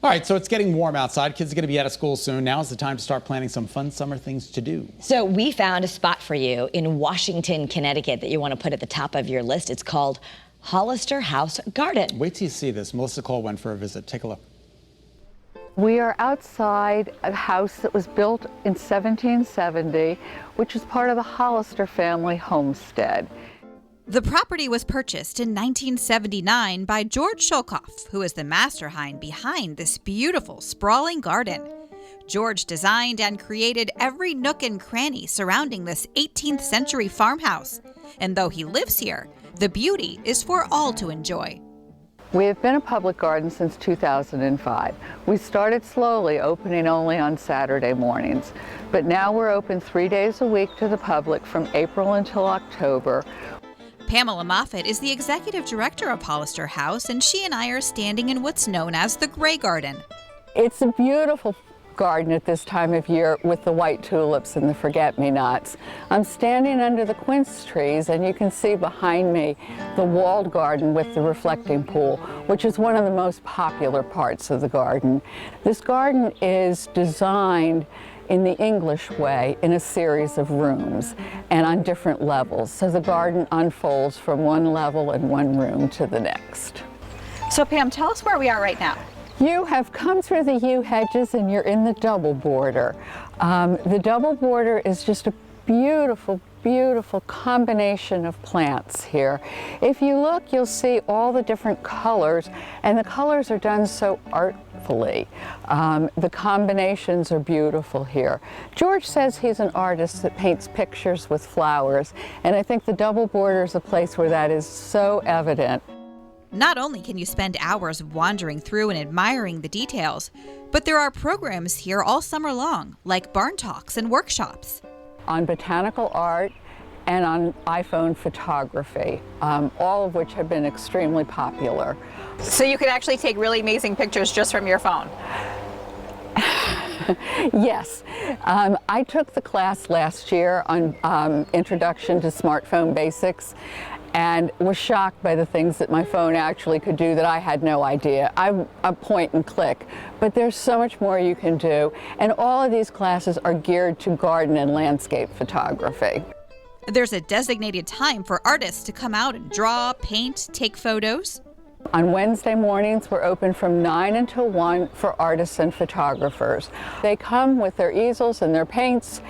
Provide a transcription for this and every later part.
All right, so it's getting warm outside. Kids are going to be out of school soon. Now is the time to start planning some fun summer things to do. So we found a spot for you in Washington, Connecticut that you want to put at the top of your list. It's called Hollister House Garden. Wait till you see this. Melissa Cole went for a visit. Take a look. We are outside a house that was built in 1770, which is part of the Hollister family homestead. The property was purchased in 1979 by George Sholkoff, who is the mastermind behind this beautiful, sprawling garden. George designed and created every nook and cranny surrounding this 18th century farmhouse. And though he lives here, the beauty is for all to enjoy. We have been a public garden since 2005. We started slowly, opening only on Saturday mornings. But now we're open 3 days a week to the public from April until October. Pamela Moffat is the executive director of Hollister House, and she and I are standing in what's known as the Gray Garden. It's a beautiful garden at this time of year with the white tulips and the forget-me-nots. I'm standing under the quince trees, and you can see behind me the walled garden with the reflecting pool, which is one of the most popular parts of the garden. This garden is designed in the English way in a series of rooms and on different levels. So the garden unfolds from one level and one room to the next. So Pam, tell us where we are right now. You have come through the yew hedges and you're in the double border. The double border is just a beautiful, beautiful combination of plants here. If you look, you'll see all the different colors, and the colors are done so artfully. The combinations are beautiful here. George says he's an artist that paints pictures with flowers, and I think the double border is a place where that is so evident. Not only can you spend hours wandering through and admiring the details, but there are programs here all summer long, like barn talks and workshops. On botanical art and on iPhone photography, all of which have been extremely popular. So you could actually take really amazing pictures just from your phone? Yes. I took the class last year on Introduction to Smartphone Basics, and was shocked by the things that my phone actually could do that I had no idea. I'm a point and click, but there's so much more you can do, and all of these classes are geared to garden and landscape photography. There's a designated time for artists to come out and draw, paint, take photos. On Wednesday mornings, we're open from 9 until 1 for artisan photographers. They come with their easels and their paints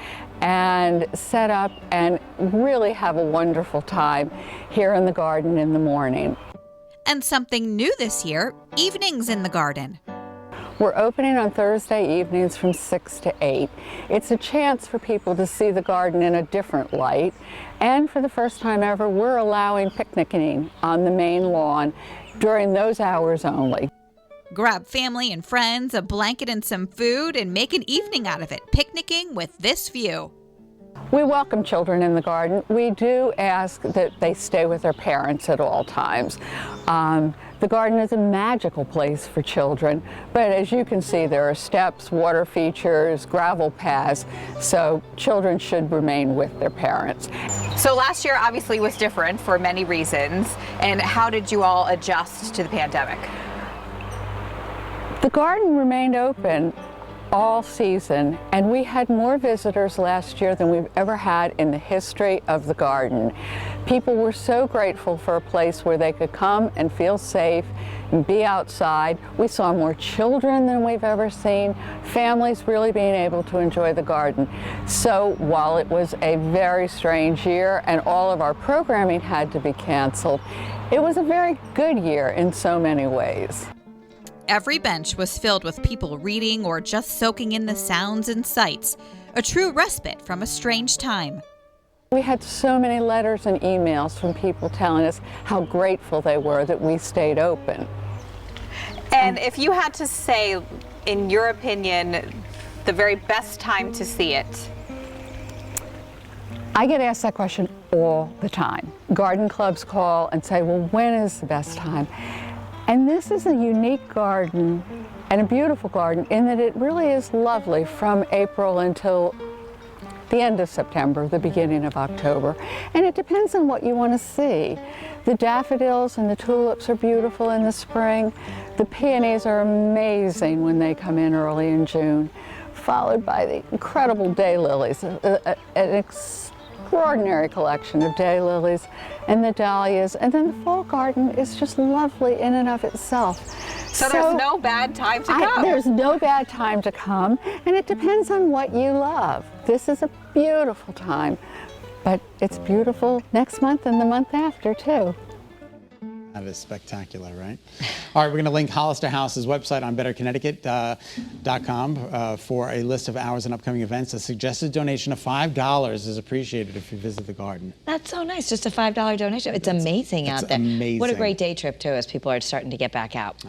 and set up and really have a wonderful time here in the garden in the morning. And something new this year, evenings in the garden. We're opening on Thursday evenings from 6 to 8. It's a chance for people to see the garden in a different light. And for the first time ever, we're allowing picnicking on the main lawn during those hours only. Grab family and friends, a blanket and some food, and make an evening out of it, picnicking with this view. We welcome children in the garden. We do ask that they stay with their parents at all times. The garden is a magical place for children, but as you can see, there are steps, water features, gravel paths, so children should remain with their parents. So last year obviously was different for many reasons, and how did you all adjust to the pandemic? The garden remained open all season, and we had more visitors last year than we've ever had in the history of the garden. People were so grateful for a place where they could come and feel safe and be outside. We saw more children than we've ever seen, families really being able to enjoy the garden. So while it was a very strange year and all of our programming had to be canceled, it was a very good year in so many ways. Every bench was filled with people reading or just soaking in the sounds and sights, a true respite from a strange time. We had so many letters and emails from people telling us how grateful they were that we stayed open. And if you had to say, in your opinion, the very best time to see it? I get asked that question all the time. Garden clubs call and say, well, when is the best time? And this is a unique garden and a beautiful garden in that it really is lovely from April until the end of September, the beginning of October. And it depends on what you want to see. The daffodils and the tulips are beautiful in the spring. The peonies are amazing when they come in early in June, followed by the incredible daylilies, an extraordinary collection of daylilies and the dahlias. And then the fall garden is just lovely in and of itself. So there's no bad time to come. There's no bad time to come, and it depends on what you love. This is a beautiful time, but it's beautiful next month and the month after too. That is spectacular, right? All right, we're going to link Hollister House's website on betterconnecticut.com for a list of hours and upcoming events. A suggested donation of $5 is appreciated if you visit the garden. That's so nice, just a $5 donation. It's amazing out there. Amazing. What a great day trip too, as people are starting to get back out.